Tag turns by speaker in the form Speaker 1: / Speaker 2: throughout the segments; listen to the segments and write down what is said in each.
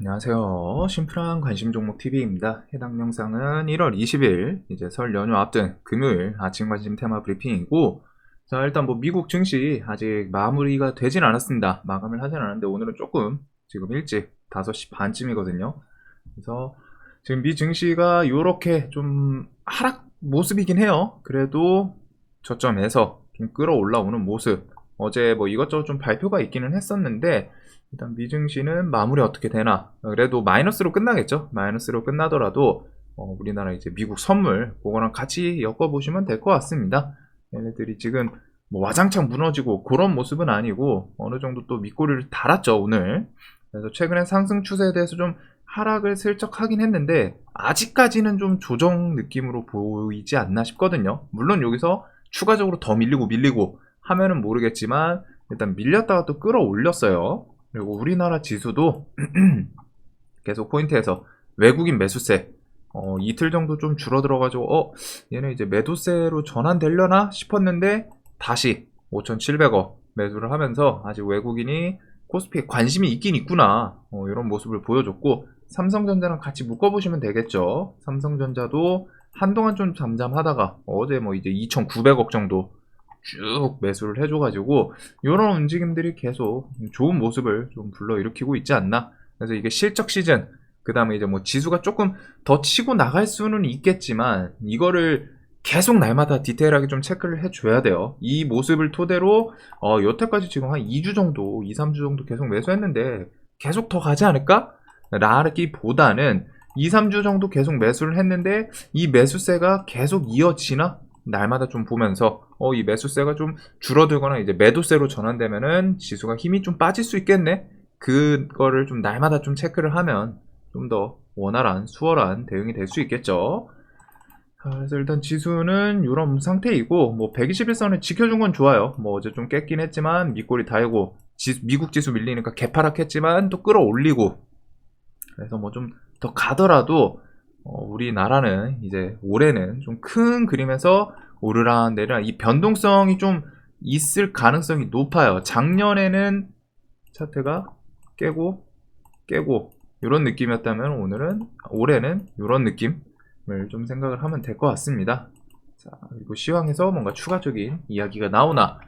Speaker 1: 안녕하세요. 심플한 관심 종목 TV입니다. 해당 영상은 1월 20일 이제 설 연휴 앞둔 금요일 아침 관심 테마 브리핑이고, 자 일단 뭐 미국 증시 아직 마무리가 되진 않았습니다. 마감을 하진 않았는데 오늘은 조금 지금 일찍 5시 반쯤이거든요. 그래서 지금 미 증시가 요렇게 좀 하락 모습이긴 해요. 그래도 저점에서 좀 끌어올라오는 모습. 어제 뭐 이것저것 좀 발표가 있기는 했었는데 일단 미증시는 마무리 어떻게 되나. 그래도 마이너스로 끝나겠죠. 마이너스로 끝나더라도 우리나라 이제 미국 선물 그거랑 같이 엮어보시면 될 것 같습니다. 얘네들이 지금 뭐 와장창 무너지고 그런 모습은 아니고 어느 정도 또 밑꼬리를 달았죠 오늘. 그래서 최근에 상승 추세에 대해서 좀 하락을 슬쩍 하긴 했는데 아직까지는 좀 조정 느낌으로 보이지 않나 싶거든요. 물론 여기서 추가적으로 더 밀리고 하면은 모르겠지만 일단 밀렸다가 또 끌어올렸어요. 그리고 우리나라 지수도 계속 포인트에서 외국인 매수세 이틀 정도 좀 줄어들어가지고 얘네 이제 매도세로 전환되려나 싶었는데 다시 5,700억 매수를 하면서 아직 외국인이 코스피에 관심이 있긴 있구나 이런 모습을 보여줬고, 삼성전자랑 같이 묶어보시면 되겠죠. 삼성전자도 한동안 좀 잠잠하다가 어제 뭐 이제 2,900억 정도 쭉 매수를 해줘가지고 이런 움직임들이 계속 좋은 모습을 좀 불러일으키고 있지 않나. 그래서 이게 실적 시즌, 그 다음에 이제 뭐 지수가 조금 더 치고 나갈 수는 있겠지만 이거를 계속 날마다 디테일하게 좀 체크를 해줘야 돼요. 이 모습을 토대로 여태까지 지금 한 2주 정도 2, 3주 정도 계속 매수했는데 계속 더 가지 않을까? 라기보다는 2, 3주 정도 계속 매수를 했는데 이 매수세가 계속 이어지나? 날마다 좀 보면서 이 매수세가 좀 줄어들거나 이제 매도세로 전환되면은 지수가 힘이 좀 빠질 수 있겠네. 그거를 좀 날마다 좀 체크를 하면 좀 더 원활한 수월한 대응이 될 수 있겠죠. 그래서 일단 지수는 이런 상태이고 뭐 121선을 지켜준 건 좋아요. 뭐 어제 좀 깼긴 했지만 밑꼬리 달고 미국 지수 밀리니까 개파락했지만 또 끌어올리고, 그래서 뭐 좀 더 가더라도 우리나라는 이제 올해는 좀 큰 그림에서 오르락 내리락 이 변동성이 좀 있을 가능성이 높아요. 작년에는 차트가 깨고 이런 느낌이었다면 올해는 이런 느낌을 좀 생각을 하면 될 것 같습니다. 자, 그리고 시황에서 뭔가 추가적인 이야기가 나오나.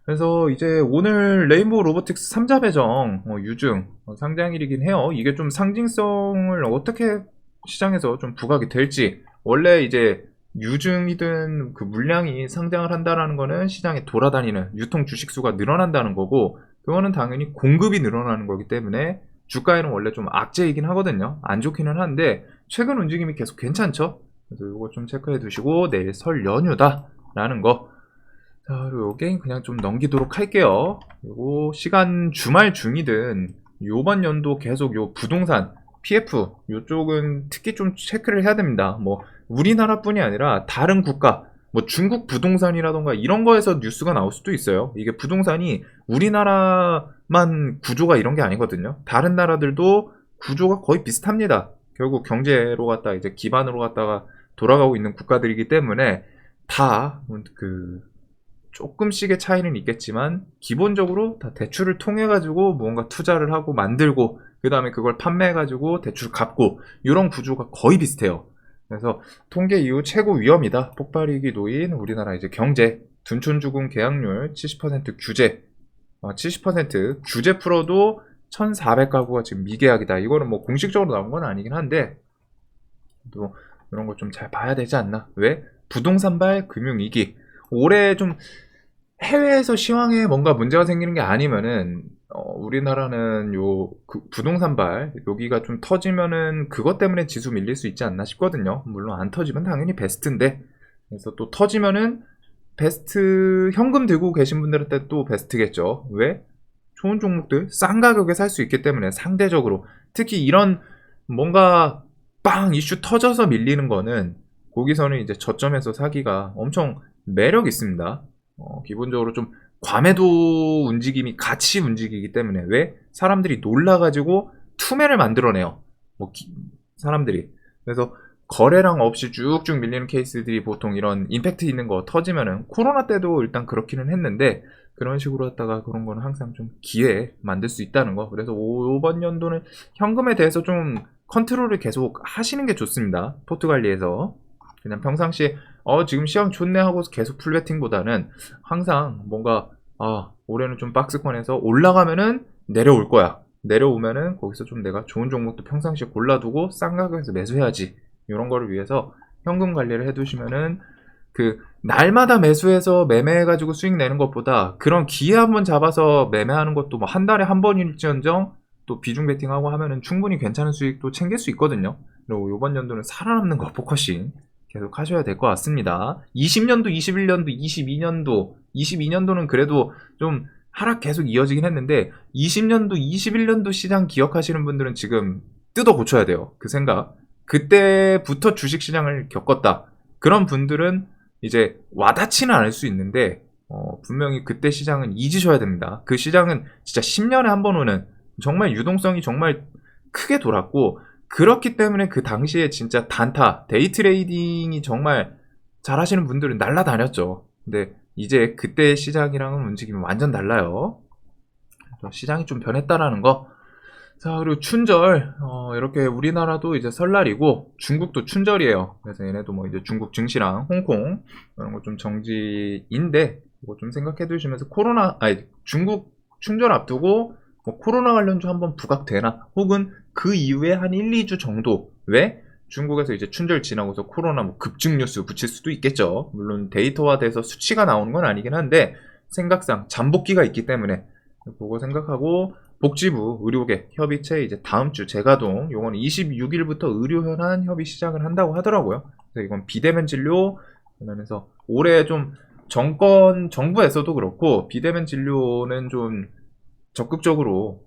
Speaker 1: 그래서 이제 오늘 레인보우 로보틱스 3자 배정 유증 상장일이긴 해요. 이게 좀 상징성을 어떻게 시장에서 좀 부각이 될지. 원래 이제 유증이든 그 물량이 상장을 한다라는 거는 시장에 돌아다니는 유통 주식수가 늘어난다는 거고, 그거는 당연히 공급이 늘어나는 거기 때문에 주가에는 원래 좀 악재이긴 하거든요. 안 좋기는 한데 최근 움직임이 계속 괜찮죠. 그래서 이거 좀 체크해 두시고 내일 설 연휴다라는 거. 자, 그리고 요 게임 그냥 좀 넘기도록 할게요. 그리고 시간 주말 중이든 요번 연도 계속 요 부동산 PF 요쪽은 특히 좀 체크를 해야 됩니다. 뭐 우리나라뿐이 아니라 다른 국가, 뭐 중국 부동산이라던가 이런 거에서 뉴스가 나올 수도 있어요. 이게 부동산이 우리나라만 구조가 이런 게 아니거든요. 다른 나라들도 구조가 거의 비슷합니다. 결국 경제로 갖다 이제 기반으로 갖다가 돌아가고 있는 국가들이기 때문에 다 조금씩의 차이는 있겠지만 기본적으로 다 대출을 통해 가지고 뭔가 투자를 하고 만들고 그 다음에 그걸 판매해 가지고 대출 갚고 이런 구조가 거의 비슷해요. 그래서 통계 이후 최고 위험이다. 폭발위기 놓인 우리나라 이제 경제. 둔촌주공 계약률 70% 규제, 70% 규제 풀어도 1,400가구가 지금 미계약이다. 이거는 뭐 공식적으로 나온 건 아니긴 한데 또 이런 거 좀 잘 봐야 되지 않나. 왜? 부동산발 금융위기. 올해 좀 해외에서 시황에 뭔가 문제가 생기는 게 아니면은 우리나라는 부동산발 여기가 좀 터지면은 그것 때문에 지수 밀릴 수 있지 않나 싶거든요. 물론 안 터지면 당연히 베스트인데, 그래서 또 터지면은 베스트 현금 들고 계신 분들한테 또 베스트겠죠. 왜? 좋은 종목들 싼 가격에 살 수 있기 때문에 상대적으로. 특히 이런 뭔가 빵 이슈 터져서 밀리는 거는 거기서는 이제 저점에서 사기가 엄청 매력 있습니다. 기본적으로 좀 과매도 움직임이 같이 움직이기 때문에. 왜? 사람들이 놀라가지고 투매를 만들어내요. 사람들이. 그래서 거래량 없이 쭉쭉 밀리는 케이스들이 보통 이런 임팩트 있는 거 터지면은, 코로나 때도 일단 그렇기는 했는데 그런 식으로 했다가 그런 거는 항상 좀 기회 만들 수 있다는 거. 그래서 이번 연도는 현금에 대해서 좀 컨트롤을 계속 하시는 게 좋습니다. 포트관리에서. 그냥 평상시에 지금 시황 좋네 하고 계속 풀베팅보다는 항상 뭔가 올해는 좀 박스권에서 올라가면은 내려올 거야. 내려오면은 거기서 좀 내가 좋은 종목도 평상시에 골라두고 싼 가격에서 매수해야지. 이런 거를 위해서 현금 관리를 해두시면은 그 날마다 매수해서 매매해가지고 수익 내는 것보다 그런 기회 한번 잡아서 매매하는 것도 뭐 한 달에 한 번일지언정 또 비중 베팅하고 하면은 충분히 괜찮은 수익도 챙길 수 있거든요. 그리고 이번 연도는 살아남는 거 포커싱 계속 하셔야 될 것 같습니다. 20년도, 21년도, 22년도, 22년도는 그래도 좀 하락 계속 이어지긴 했는데 20년도, 21년도 시장 기억하시는 분들은 지금 뜯어 고쳐야 돼요. 그 생각. 그때부터 주식시장을 겪었다. 그런 분들은 이제 와닿지는 않을 수 있는데 분명히 그때 시장은 잊으셔야 됩니다. 그 시장은 진짜 10년에 한 번 오는 정말 유동성이 정말 크게 돌았고 그렇기 때문에 그 당시에 진짜 단타, 데이 트레이딩이 정말 잘하시는 분들은 날라다녔죠. 근데 이제 그때 시장이랑은 움직임이 완전 달라요. 시장이 좀 변했다라는 거. 자, 그리고 춘절, 이렇게 우리나라도 이제 설날이고 중국도 춘절이에요. 그래서 얘네도 뭐 이제 중국 증시랑 홍콩 이런 거 좀 정지인데 이거 좀 생각해 두시면서 중국 춘절 앞두고 뭐 코로나 관련주 한번 부각되나 혹은 그 이후에 한 1, 2주 정도 왜? 중국에서 이제 춘절 지나고서 코로나 뭐 급증 뉴스 붙일 수도 있겠죠. 물론 데이터화돼서 수치가 나오는 건 아니긴 한데 생각상 잠복기가 있기 때문에 그거 생각하고 복지부 의료계 협의체 이제 다음 주 재가동 요거는 26일부터 의료 현안 협의 시작을 한다고 하더라고요. 그래서 이건 비대면 진료 그러면서 올해 좀 정부에서도 그렇고 비대면 진료는 좀 적극적으로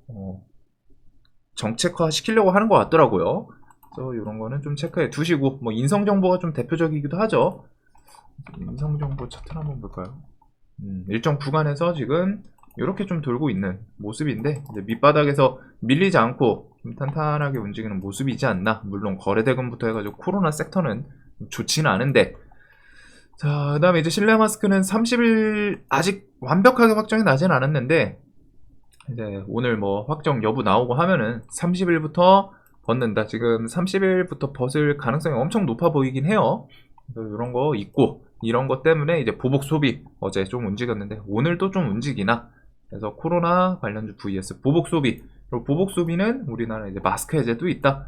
Speaker 1: 정책화 시키려고 하는 것 같더라고요. 그래서 이런 거는 좀 체크해 두시고 뭐 인성정보가 좀 대표적이기도 하죠. 인성정보 차트 한번 볼까요? 일정 구간에서 지금 이렇게 좀 돌고 있는 모습인데 이제 밑바닥에서 밀리지 않고 좀 탄탄하게 움직이는 모습이지 않나. 물론 거래대금부터 해가지고 코로나 섹터는 좋지는 않은데 자, 그 다음에 이제 실내 마스크는 30일 아직 완벽하게 확정이 나진 않았는데 이제 오늘 뭐 확정 여부 나오고 하면은 30일부터 벗는다. 지금 30일부터 벗을 가능성이 엄청 높아 보이긴 해요. 이런 거 있고 이런 것 때문에 이제 보복 소비 어제 좀 움직였는데 오늘도 좀 움직이나. 그래서 코로나 관련주 vs 보복 소비. 그리고 보복 소비는 우리나라 이제 마스크 해제도 있다.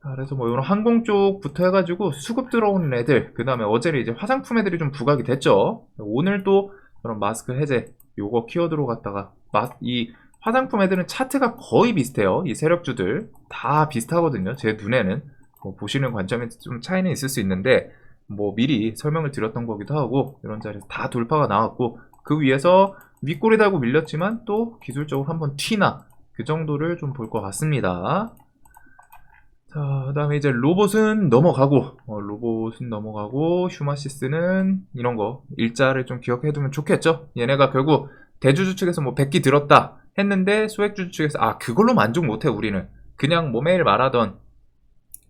Speaker 1: 그래서 뭐 이런 항공 쪽부터 해가지고 수급 들어오는 애들, 그 다음에 어제는 이제 화장품 애들이 좀 부각이 됐죠. 오늘도 그런 마스크 해제, 요거 키워드로 갖다가 이 화장품 애들은 차트가 거의 비슷해요. 이 세력주들 다 비슷하거든요. 제 눈에는 뭐 보시는 관점에 좀 차이는 있을 수 있는데 뭐 미리 설명을 드렸던 거기도 하고 이런 자리에서 다 돌파가 나왔고 그 위에서 윗골이 달고 밀렸지만 또 기술적으로 한번 튀나 그 정도를 좀 볼 것 같습니다. 자, 그 다음에 이제 로봇은 넘어가고 휴마시스는 이런 거 일자를 좀 기억해두면 좋겠죠. 얘네가 결국 대주주 측에서 뭐 100기 들었다 했는데 소액주주 측에서 그걸로 만족 못해. 우리는 그냥 뭐 매일 말하던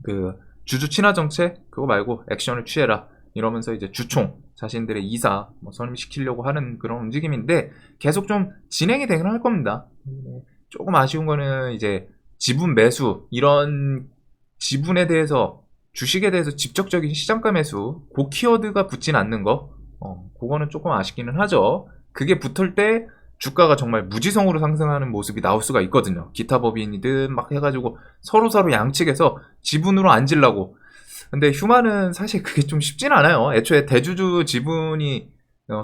Speaker 1: 그 주주 친화 정책 그거 말고 액션을 취해라 이러면서 이제 주총 자신들의 이사 뭐 선임시키려고 하는 그런 움직임인데 계속 좀 진행이 되긴 할 겁니다. 조금 아쉬운 거는 이제 지분 매수 이런 지분에 대해서 주식에 대해서 직접적인 시장가 매수 그 키워드가 붙진 않는 거 그거는 조금 아쉽기는 하죠. 그게 붙을 때 주가가 정말 무지성으로 상승하는 모습이 나올 수가 있거든요. 기타 법인이든 막 해가지고 서로 양측에서 지분으로 앉으려고. 근데 휴마는 사실 그게 좀 쉽진 않아요. 애초에 대주주 지분이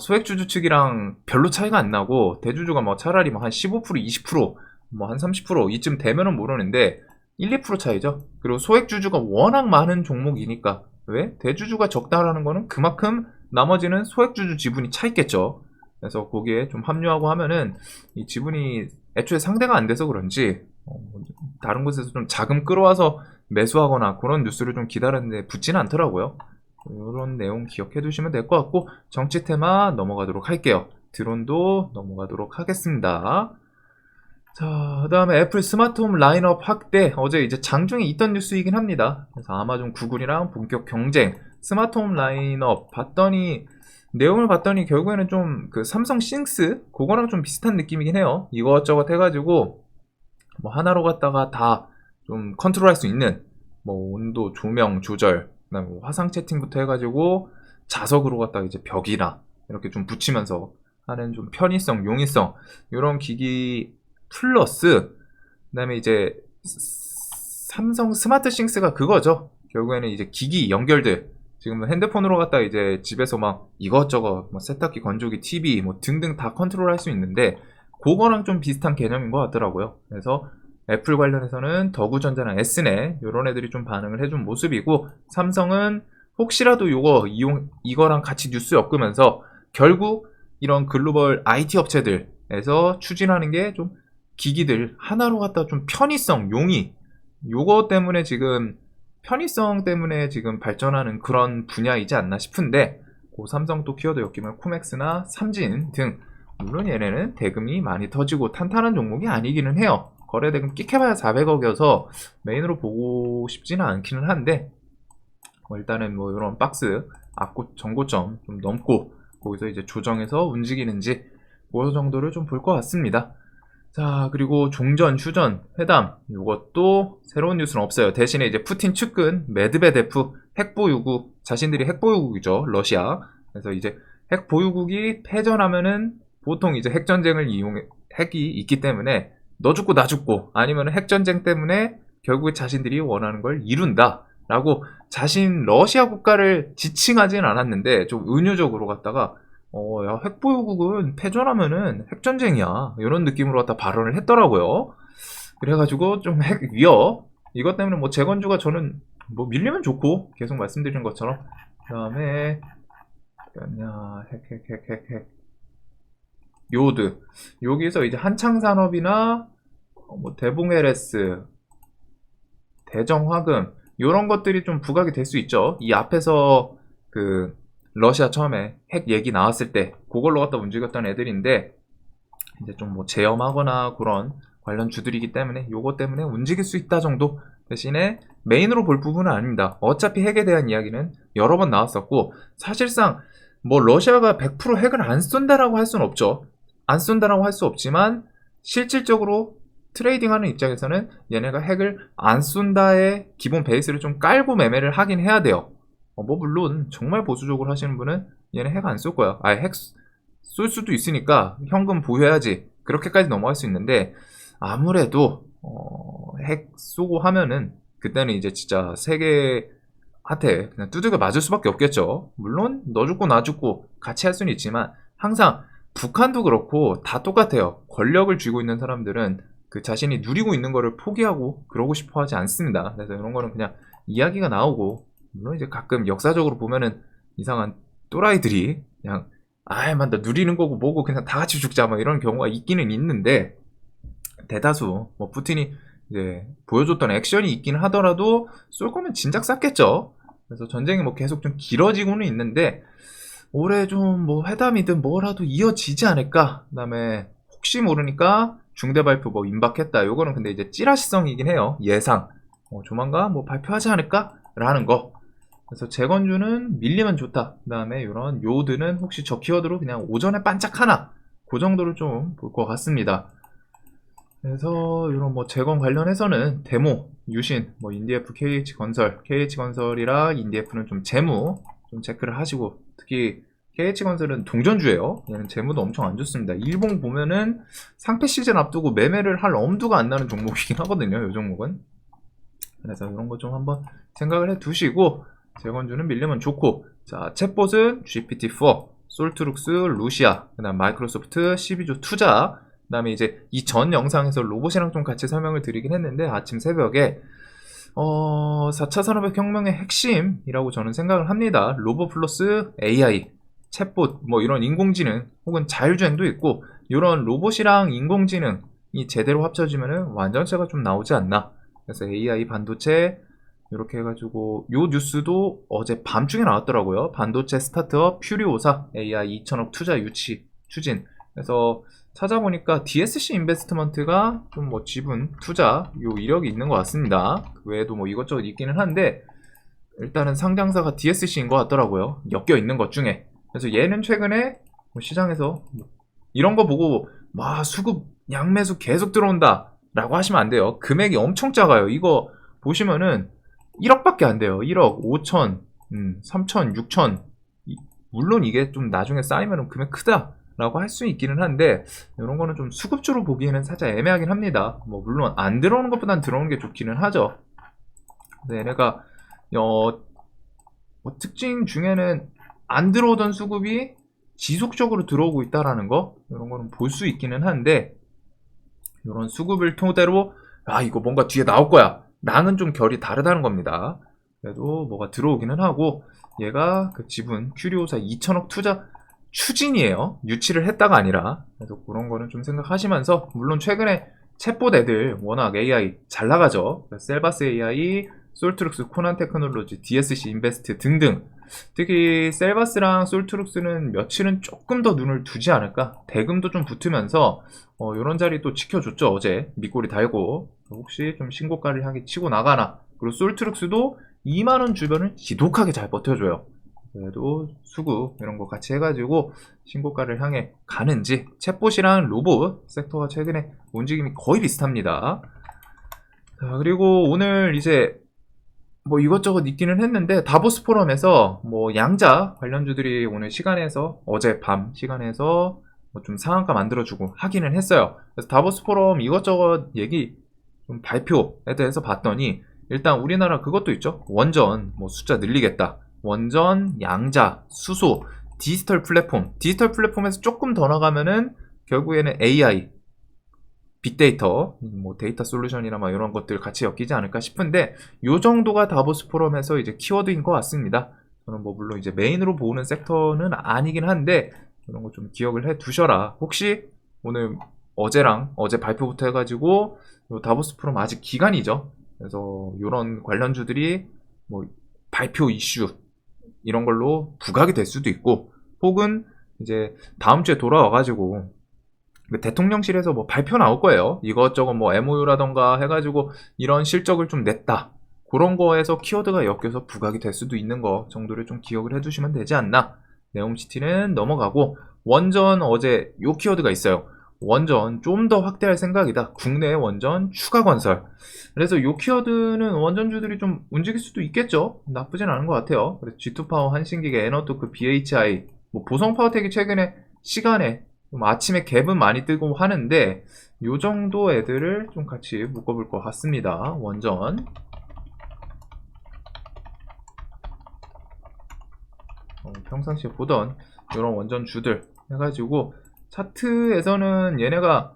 Speaker 1: 소액주주 측이랑 별로 차이가 안 나고 대주주가 뭐 차라리 뭐 한 15%, 20%, 뭐 한 30% 이쯤 되면은 모르는데 1, 2% 차이죠. 그리고 소액주주가 워낙 많은 종목이니까 왜? 대주주가 적다라는 거는 그만큼 나머지는 소액주주 지분이 차 있겠죠. 그래서 거기에 좀 합류하고 하면은 이 지분이 애초에 상대가 안 돼서 그런지 다른 곳에서 좀 자금 끌어와서 매수하거나 그런 뉴스를 좀 기다렸는데 붙지는 않더라고요. 이런 내용 기억해 두시면 될 것 같고 정치 테마 넘어가도록 할게요. 드론도 넘어가도록 하겠습니다. 자, 그 다음에 애플 스마트홈 라인업 확대. 어제 이제 장중에 있던 뉴스이긴 합니다. 그래서 아마존, 구글이랑 본격 경쟁. 스마트홈 라인업 봤더니 내용을 봤더니 결국에는 좀 그 삼성 싱스 그거랑 좀 비슷한 느낌이긴 해요. 이것저것 해가지고 뭐 하나로 갖다가 다 좀 컨트롤할 수 있는 뭐 온도 조명 조절, 그다음에 뭐 화상 채팅부터 해가지고 자석으로 갖다가 이제 벽이나 이렇게 좀 붙이면서 하는 좀 편의성, 용이성 이런 기기 플러스 그다음에 이제 삼성 스마트 싱스가 그거죠. 결국에는 이제 기기 연결들 지금 핸드폰으로 갖다 이제 집에서 막 이것저것 뭐 세탁기, 건조기, TV 뭐 등등 다 컨트롤할 수 있는데 그거랑 좀 비슷한 개념인 것 같더라고요. 그래서 애플 관련해서는 더구전자나 Snet 이런 애들이 좀 반응을 해준 모습이고 삼성은 혹시라도 이거랑 같이 뉴스 엮으면서 결국 이런 글로벌 IT 업체들에서 추진하는 게 좀 기기들 하나로 갖다 좀 편의성, 용이 요거 때문에 지금 편의성 때문에 지금 발전하는 그런 분야이지 않나 싶은데 그 삼성 또 키워드 엮이면 코맥스나 삼진 등 물론 얘네는 대금이 많이 터지고 탄탄한 종목이 아니기는 해요. 거래대금 끽해봐야 400억이어서 메인으로 보고 싶지는 않기는 한데 일단은 뭐 이런 박스 정고점 좀 넘고 거기서 이제 조정해서 움직이는지 그 정도를 좀 볼 것 같습니다. 자, 그리고 종전, 휴전, 회담 이것도 새로운 뉴스는 없어요. 대신에 이제 푸틴 측근 메드베데프 핵보유국, 자신들이 핵보유국이죠, 러시아. 그래서 이제 핵보유국이 패전하면은 보통 이제 핵이 있기 때문에 너 죽고 나 죽고 아니면 핵전쟁 때문에 결국에 자신들이 원하는 걸 이룬다 라고 자신 러시아 국가를 지칭하진 않았는데 좀 은유적으로 갖다가 야, 핵보유국은 패전하면은 핵전쟁이야 이런 느낌으로 갖다 발언을 했더라고요. 그래가지고 좀 핵 위협 이것 때문에 뭐 재건주가 저는 뭐 밀리면 좋고 계속 말씀드리는 것처럼 그 다음에 핵 요드 여기서 이제 한창산업이나 뭐 대봉LS 대정화금 이런 것들이 좀 부각이 될 수 있죠. 이 앞에서 그 러시아 처음에 핵 얘기 나왔을 때 그걸로 갖다 움직였던 애들인데 이제 좀 뭐 제염하거나 그런 관련 주들이기 때문에 요거 때문에 움직일 수 있다 정도 대신에 메인으로 볼 부분은 아닙니다. 어차피 핵에 대한 이야기는 여러 번 나왔었고 사실상 뭐 러시아가 100% 핵을 안 쏜다라고 할 수는 없죠. 안 쏜다라고 할 수 없지만 실질적으로 트레이딩하는 입장에서는 얘네가 핵을 안 쏜다의 기본 베이스를 좀 깔고 매매를 하긴 해야 돼요. 뭐 물론 정말 보수적으로 하시는 분은 얘네 핵 안 쏠 거야. 핵 쏠 수도 있으니까 현금 보유해야지. 그렇게까지 넘어갈 수 있는데 아무래도 핵 쏘고 하면은 그때는 이제 진짜 세계한테 그냥 두들겨 맞을 수밖에 없겠죠. 물론 너 죽고 나 죽고 같이 할 수는 있지만 항상 북한도 그렇고 다 똑같아요. 권력을 쥐고 있는 사람들은 그 자신이 누리고 있는 거를 포기하고 그러고 싶어 하지 않습니다. 그래서 이런 거는 그냥 이야기가 나오고 물론 이제 가끔 역사적으로 보면은 이상한 또라이들이 그냥 나 누리는 거고 뭐고 그냥 다 같이 죽자 뭐 이런 경우가 있기는 있는데 대다수 뭐 푸틴이 이제 보여줬던 액션이 있긴 하더라도 쏠 거면 진작 쐈겠죠. 그래서 전쟁이 뭐 계속 좀 길어지고는 있는데 올해 좀 뭐 회담이든 뭐라도 이어지지 않을까. 그다음에 혹시 모르니까 중대 발표 뭐 임박했다. 요거는 근데 이제 찌라시성이긴 해요. 예상. 조만간 뭐 발표하지 않을까라는 거. 그래서 재건주는 밀리면 좋다. 그 다음에 이런 요드는 혹시 저 키워드로 그냥 오전에 반짝 하나 그 정도를 좀 볼 것 같습니다. 그래서 이런 뭐 재건 관련해서는 데모, 유신, 뭐 인디에프, KH건설이라 인디에프는 좀 재무 좀 체크를 하시고 특히 KH건설은 동전주예요. 얘는 재무도 엄청 안 좋습니다. 일봉 보면은 상패 시즌 앞두고 매매를 할 엄두가 안 나는 종목이긴 하거든요. 이 종목은. 그래서 이런 거 좀 한번 생각을 해 두시고 재건주는 밀리면 좋고 자 챗봇은 GPT-4, 솔트룩스, 루시아, 그 다음 마이크로소프트 12조 투자 그 다음에 이제 이 전 영상에서 로봇이랑 좀 같이 설명을 드리긴 했는데 아침 새벽에 4차 산업의 혁명의 핵심이라고 저는 생각을 합니다. 로봇 플러스 AI, 챗봇 뭐 이런 인공지능 혹은 자율주행도 있고 이런 로봇이랑 인공지능이 제대로 합쳐지면은 완전체가 좀 나오지 않나. 그래서 AI 반도체 이렇게 해가지고 요 뉴스도 어제 밤중에 나왔더라고요. 반도체 스타트업 퓨리오사 AI 2천억 투자 유치 추진. 그래서 찾아보니까 DSC 인베스트먼트가 좀 뭐 지분 투자 요 이력이 있는 것 같습니다. 그 외에도 뭐 이것저것 있기는 한데 일단은 상장사가 DSC인 것 같더라고요. 엮여 있는 것 중에. 그래서 얘는 최근에 뭐 시장에서 이런 거 보고 와 수급 양매수 계속 들어온다 라고 하시면 안 돼요. 금액이 엄청 작아요. 이거 보시면은 1억밖에 안 돼요. 1억 5천 3천 6천 물론 이게 좀 나중에 쌓이면 금액 크다 라고 할 수 있기는 한데 이런 거는 좀 수급주로 보기에는 살짝 애매하긴 합니다. 뭐 물론 안 들어오는 것보단 들어오는 게 좋기는 하죠. 근데 얘네가 뭐 특징 중에는 안 들어오던 수급이 지속적으로 들어오고 있다라는 거 이런 거는 볼 수 있기는 한데 이런 수급을 토대로 아 이거 뭔가 뒤에 나올 거야 라는 좀 결이 다르다는 겁니다. 그래도 뭐가 들어오기는 하고 얘가 그 지분 큐리오사 2천억 투자 추진이에요. 유치를 했다가 아니라. 그래서 그런 거는 좀 생각하시면서 물론 최근에 챗봇 애들 워낙 AI 잘 나가죠. 셀바스 AI, 솔트룩스, 코난 테크놀로지, DSC 인베스트 등등. 특히 셀바스랑 솔트룩스는 며칠은 조금 더 눈을 두지 않을까. 대금도 좀 붙으면서 이런 자리 또 지켜줬죠. 어제 밑꼬리 달고 혹시 좀 신고가를 향해 치고 나가나. 그리고 솔트룩스도 2만원 주변을 지독하게 잘 버텨줘요. 그래도 수급 이런 거 같이 해가지고 신고가를 향해 가는지. 챗봇이랑 로봇 섹터가 최근에 움직임이 거의 비슷합니다. 자, 그리고 오늘 이제 뭐 이것저것 있기는 했는데 다보스 포럼에서 뭐 양자 관련주들이 오늘 시간에서 어제 밤 시간에서 뭐 좀 상한가 만들어주고 하기는 했어요. 그래서 다보스 포럼 이것저것 얘기 좀 발표에 대해서 봤더니 일단 우리나라 그것도 있죠. 원전 뭐 숫자 늘리겠다. 원전, 양자, 수소, 디지털 플랫폼. 디지털 플랫폼에서 조금 더 나가면은 결국에는 AI, 빅데이터, 뭐 데이터 솔루션이나 뭐 이런 것들 같이 엮이지 않을까 싶은데 요 정도가 다보스 포럼에서 이제 키워드인 것 같습니다. 저는 뭐 물론 이제 메인으로 보는 섹터는 아니긴 한데 이런 거 좀 기억을 해 두셔라. 혹시 오늘 어제랑 어제 발표부터 해가지고 요 다보스 포럼 아직 기간이죠. 그래서 이런 관련주들이 뭐 발표 이슈 이런 걸로 부각이 될 수도 있고 혹은 이제 다음 주에 돌아와가지고 대통령실에서 뭐 발표 나올 거예요. 이것저것 뭐 MOU라던가 해가지고 이런 실적을 좀 냈다. 그런 거에서 키워드가 엮여서 부각이 될 수도 있는 거 정도를 좀 기억을 해두시면 되지 않나. 네옴시티는 넘어가고 원전 어제 요 키워드가 있어요. 원전 좀 더 확대할 생각이다. 국내 원전 추가 건설. 그래서 요 키워드는 원전주들이 좀 움직일 수도 있겠죠. 나쁘진 않은 것 같아요. 그래서 G2파워, 한신기계, 에너토크, BHI, 뭐 보성파워텍이 최근에 시간에 아침에 갭은 많이 뜨고 하는데 요 정도 애들을 좀 같이 묶어볼 것 같습니다. 원전 평상시에 보던 이런 원전주들 해가지고 차트에서는 얘네가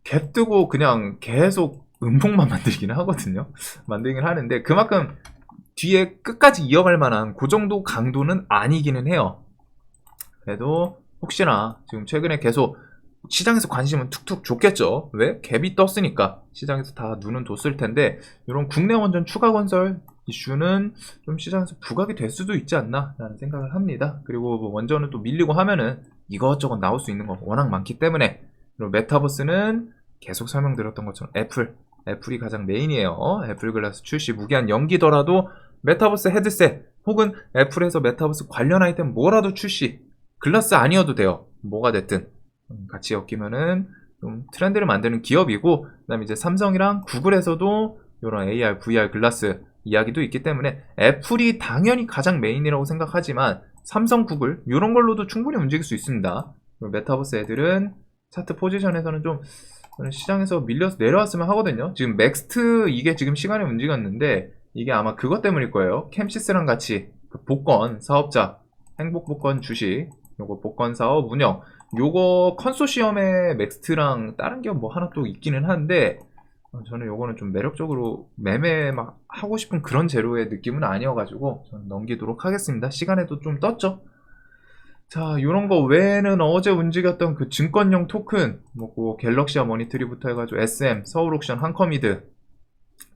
Speaker 1: 갭 뜨고 그냥 계속 음봉만 만들기는 하거든요. 만들긴 하는데 그만큼 뒤에 끝까지 이어갈 만한 그 정도 강도는 아니기는 해요. 그래도 혹시나 지금 최근에 계속 시장에서 관심은 툭툭 줬겠죠. 왜? 갭이 떴으니까 시장에서 다 눈은 뒀을 텐데 이런 국내 원전 추가 건설 이슈는 좀 시장에서 부각이 될 수도 있지 않나 라는 생각을 합니다. 그리고 뭐 원전은 또 밀리고 하면은 이것저것 나올 수 있는 거 워낙 많기 때문에. 그리고 메타버스는 계속 설명드렸던 것처럼 애플이 가장 메인이에요. 애플 글라스 출시 무기한 연기더라도 메타버스 헤드셋 혹은 애플에서 메타버스 관련 아이템 뭐라도 출시. 글라스 아니어도 돼요. 뭐가 됐든 같이 엮이면은 좀 트렌드를 만드는 기업이고 그다음에 이제 삼성이랑 구글에서도 이런 AR, VR 글라스 이야기도 있기 때문에 애플이 당연히 가장 메인이라고 생각하지만 삼성, 구글 이런 걸로도 충분히 움직일 수 있습니다. 메타버스 애들은 차트 포지션에서는 좀 시장에서 밀려서 내려왔으면 하거든요. 지금 맥스트 이게 지금 시간에 움직였는데 이게 아마 그것 때문일 거예요. 캠시스랑 같이 그 복권 사업자 행복복권 주식 요거 복권 사업 운영 요거 컨소시엄에 맥스트랑 다른 기업 뭐 하나 또 있기는 한데 저는 요거는 좀 매력적으로 매매 막 하고 싶은 그런 재료의 느낌은 아니어가지고 저는 넘기도록 하겠습니다. 시간에도 좀 떴죠. 자, 요런 거 외에는 어제 움직였던 그 증권용 토큰 뭐 갤럭시아 머니트리부터 해가지고 SM, 서울옥션, 한커미드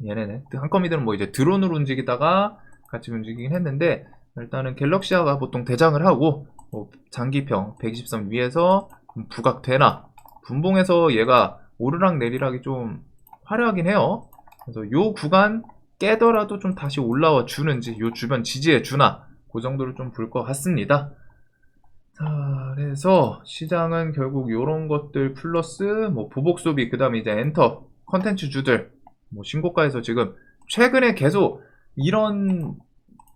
Speaker 1: 얘네네. 한커미드는 뭐 이제 드론으로 움직이다가 같이 움직이긴 했는데 일단은 갤럭시아가 보통 대장을 하고 뭐 장기평 123 위에서 부각되나 분봉에서 얘가 오르락 내리락이 좀 화려하긴 해요. 그래서 요 구간 깨더라도 좀 다시 올라와 주는지 요 주변 지지해 주나 그 정도를 좀 볼 것 같습니다. 자, 그래서 시장은 결국 요런 것들 플러스 뭐 보복 소비, 그 다음에 이제 엔터 컨텐츠 주들 뭐 신고가에서 지금 최근에 계속 이런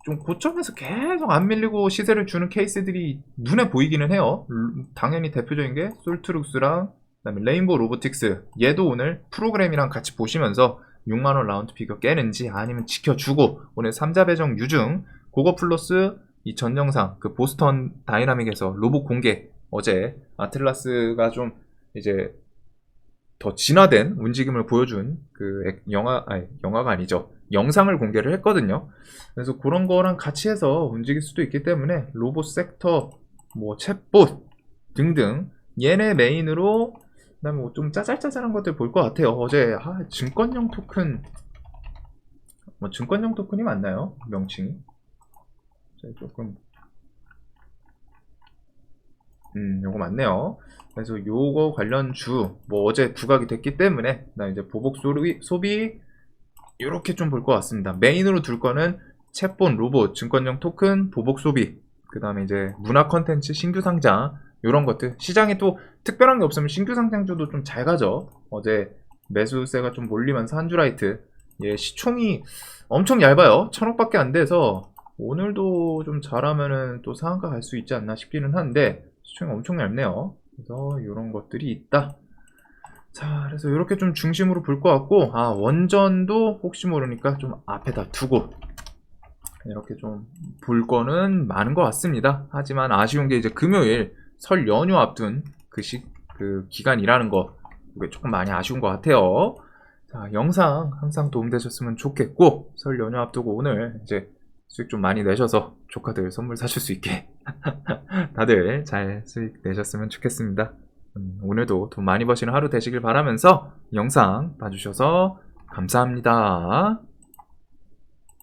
Speaker 1: 좀 고점에서 계속 안 밀리고 시세를 주는 케이스들이 눈에 보이기는 해요. 당연히 대표적인 게 솔트룩스랑 그다음에 레인보우 로보틱스. 얘도 오늘 프로그램이랑 같이 보시면서 6만원 라운드 피겨 깨는지 아니면 지켜주고 오늘 3자 배정 유증 그거 플러스 이 전 영상 그 보스턴 다이나믹에서 로봇 공개 어제 아틀라스가 좀 이제 더 진화된 움직임을 보여준 그 영화가 아니죠. 영상을 공개를 했거든요. 그래서 그런 거랑 같이 해서 움직일 수도 있기 때문에 로봇 섹터, 뭐 챗봇 등등 얘네 메인으로 그다음에 뭐 좀 짜잘짜잘한 것들 볼 것 같아요. 어제 증권형 토큰 뭐 증권형 토큰이 맞나요? 명칭이 조금 요거 맞네요. 그래서 요거 관련 뭐 어제 부각이 됐기 때문에 나 이제 보복 소비 이렇게 좀 볼 것 같습니다. 메인으로 둘 거는 챗본 로봇 증권형 토큰 보복 소비 그 다음에 이제 문화 컨텐츠 신규 상장 이런 것들 시장에 또 특별한 게 없으면 신규 상장주도 좀 잘 가죠. 어제 매수세가 좀 몰리면서 한주라이트 얘 시총이 엄청 얇아요. 1000억밖에 안 돼서 오늘도 좀 잘하면은 또 상한가 갈 수 있지 않나 싶기는 한데 시총이 엄청 얇네요. 그래서 이런 것들이 있다. 자, 그래서 이렇게 좀 중심으로 볼 것 같고, 원전도 혹시 모르니까 좀 앞에다 두고, 이렇게 좀 볼 거는 많은 것 같습니다. 하지만 아쉬운 게 이제 금요일 설 연휴 앞둔 그 기간이라는 거, 그게 조금 많이 아쉬운 것 같아요. 자, 영상 항상 도움되셨으면 좋겠고, 설 연휴 앞두고 오늘 이제 수익 좀 많이 내셔서 조카들 선물 사실 수 있게 다들 잘 수익 내셨으면 좋겠습니다. 오늘도 돈 많이 버시는 하루 되시길 바라면서 영상 봐주셔서 감사합니다.